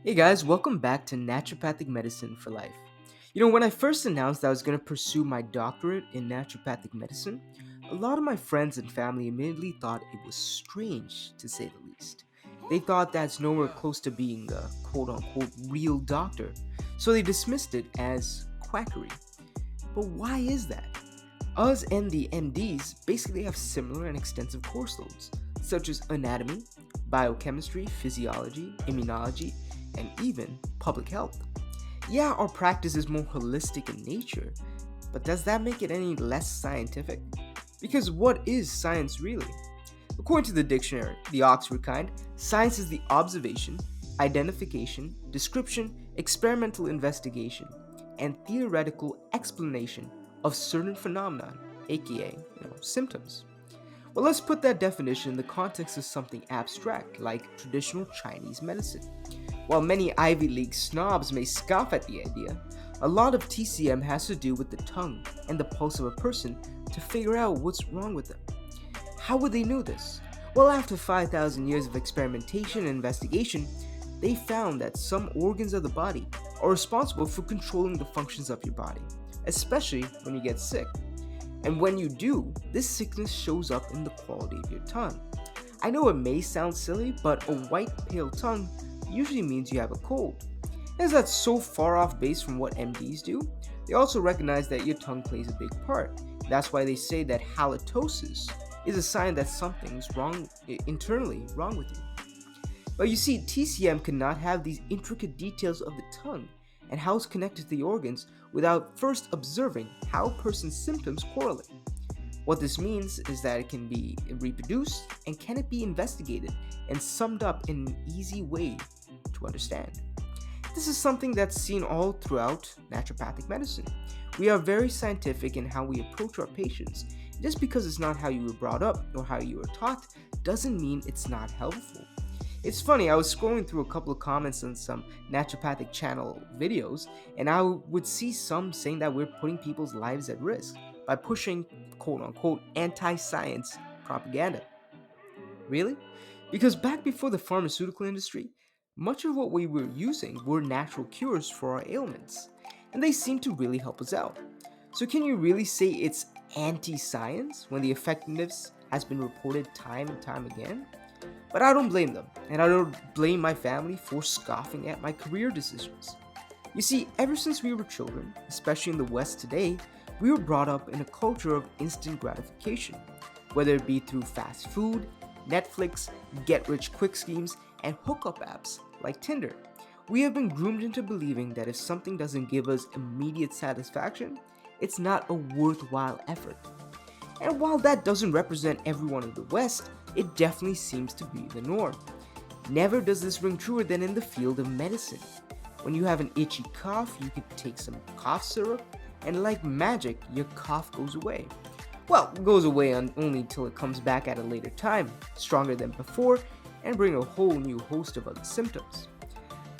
Hey guys, welcome back to Naturopathic Medicine for Life. When I first announced that I was going to pursue my doctorate in naturopathic medicine, a lot of my friends and family immediately thought it was strange, to say the least. They thought that's nowhere close to being a quote unquote real doctor, so they dismissed it as quackery. But why is that? Us and the MDs basically have similar and extensive course loads, such as anatomy, biochemistry, physiology, immunology, and even public health. Yeah, our practice is more holistic in nature, but does that make it any less scientific? Because what is science really? According to the dictionary, the Oxford kind, science is the observation, identification, description, experimental investigation, and theoretical explanation of certain phenomena, aka, symptoms. Well, let's put that definition in the context of something abstract, like traditional Chinese medicine. While many Ivy League snobs may scoff at the idea, a lot of TCM has to do with the tongue and the pulse of a person to figure out what's wrong with them. How would they know this? Well, after 5,000 years of experimentation and investigation, they found that some organs of the body are responsible for controlling the functions of your body, especially when you get sick. And when you do, this sickness shows up in the quality of your tongue. I know it may sound silly, but a white, pale tongue usually means you have a cold. As that's so far off base from what MDs do, they also recognize that your tongue plays a big part. That's why they say that halitosis is a sign that something's wrong internally wrong with you. But you see, TCM cannot have these intricate details of the tongue and how it's connected to the organs without first observing how a person's symptoms correlate. What this means is that it can be reproduced and can it be investigated and summed up in an easy way to understand. This is something that's seen all throughout naturopathic medicine. We are very scientific in how we approach our patients. Just because it's not how you were brought up or how you were taught doesn't mean it's not helpful. It's funny, I was scrolling through a couple of comments on some naturopathic channel videos, and I would see some saying that we're putting people's lives at risk by pushing quote unquote anti science propaganda. Really? Because back before the pharmaceutical industry, much of what we were using were natural cures for our ailments, and they seem to really help us out. So, can you really say it's anti science when the effectiveness has been reported time and time again? But I don't blame them, and I don't blame my family for scoffing at my career decisions. You see, ever since we were children, especially in the West today, we were brought up in a culture of instant gratification, whether it be through fast food, Netflix, get rich quick schemes, and hookup apps like Tinder. We have been groomed into believing that if something doesn't give us immediate satisfaction, it's not a worthwhile effort. And while that doesn't represent everyone in the West, it definitely seems to be the norm. Never does this ring truer than in the field of medicine. When you have an itchy cough, you could take some cough syrup, and like magic, your cough goes away. Well, it goes away only until it comes back at a later time, stronger than before, and bring a whole new host of other symptoms.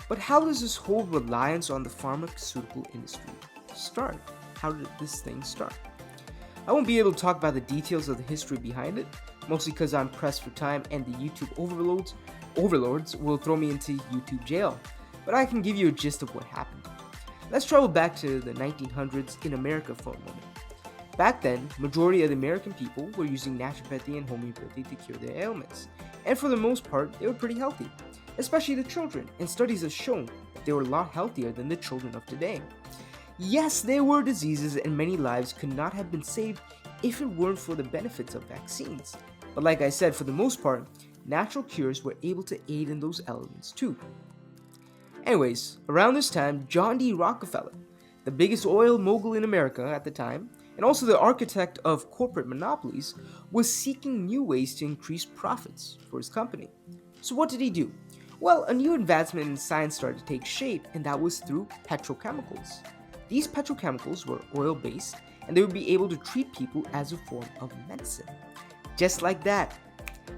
But how does this whole reliance on the pharmaceutical industry start? How did this thing start? I won't be able to talk about the details of the history behind it, mostly because I'm pressed for time and the YouTube overlords will throw me into YouTube jail. But I can give you a gist of what happened. Let's travel back to the 1900s in America for a moment. Back then, majority of the American people were using naturopathy and homeopathy to cure their ailments, and for the most part, they were pretty healthy, especially the children, and studies have shown that they were a lot healthier than the children of today. Yes, there were diseases and many lives could not have been saved if it weren't for the benefits of vaccines. But like I said, for the most part, natural cures were able to aid in those elements too. Anyways, around this time, John D. Rockefeller, the biggest oil mogul in America at the time, and also the architect of corporate monopolies, was seeking new ways to increase profits for his company. So what did he do? Well, a new advancement in science started to take shape, and that was through petrochemicals. These petrochemicals were oil based, and they would be able to treat people as a form of medicine. Just like that,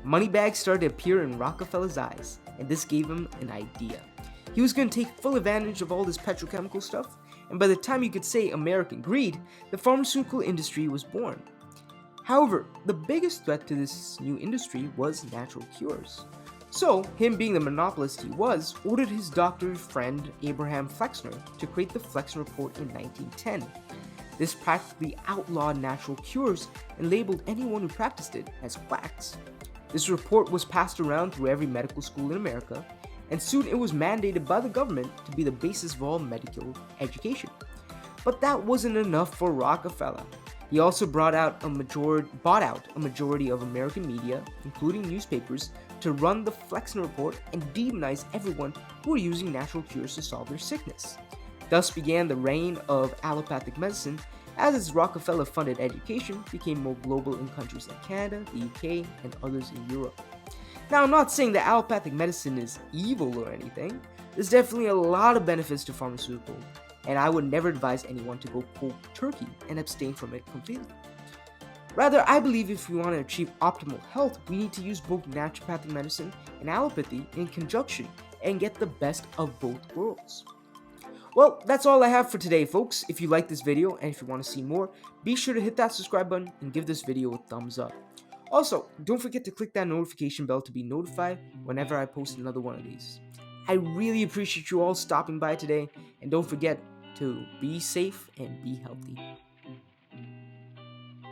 moneybags started to appear in Rockefeller's eyes, and this gave him an idea. He was going to take full advantage of all this petrochemical stuff, and by the time you could say American greed, the pharmaceutical industry was born. However, the biggest threat to this new industry was natural cures. So, him being the monopolist he was, ordered his doctor friend Abraham Flexner to create the Flexner Report in 1910. This practically outlawed natural cures and labeled anyone who practiced it as quacks. This report was passed around through every medical school in America, and soon it was mandated by the government to be the basis of all medical education. But that wasn't enough for Rockefeller. He also bought out a majority of American media, including newspapers, to run the Flexner Report and demonize everyone who were using natural cures to solve their sickness. Thus began the reign of allopathic medicine, as Rockefeller funded education became more global in countries like Canada, the UK, and others in Europe. Now, I'm not saying that allopathic medicine is evil or anything. There's definitely a lot of benefits to pharmaceutical, and I would never advise anyone to go cold turkey and abstain from it completely. Rather, I believe if we want to achieve optimal health, we need to use both naturopathic medicine and allopathy in conjunction and get the best of both worlds. Well, that's all I have for today, folks. If you like this video and if you want to see more, be sure to hit that subscribe button and give this video a thumbs up. Also, don't forget to click that notification bell to be notified whenever I post another one of these. I really appreciate you all stopping by today, and don't forget to be safe and be healthy.